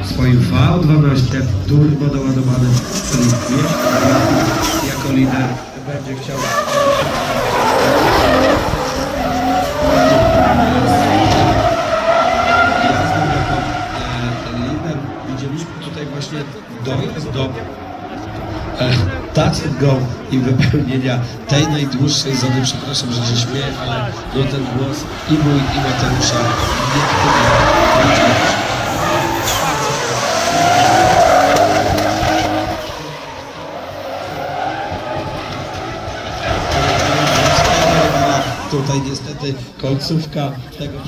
swoim V12 turbo doładowanym, który jako lider będzie chciał widzieliśmy tutaj właśnie dojazd do touch and go i wypełnienia tej najdłuższej zony. Przepraszam, że się śmieję, ale no ten głos i mój, i Mateusza tutaj niestety końcówka tego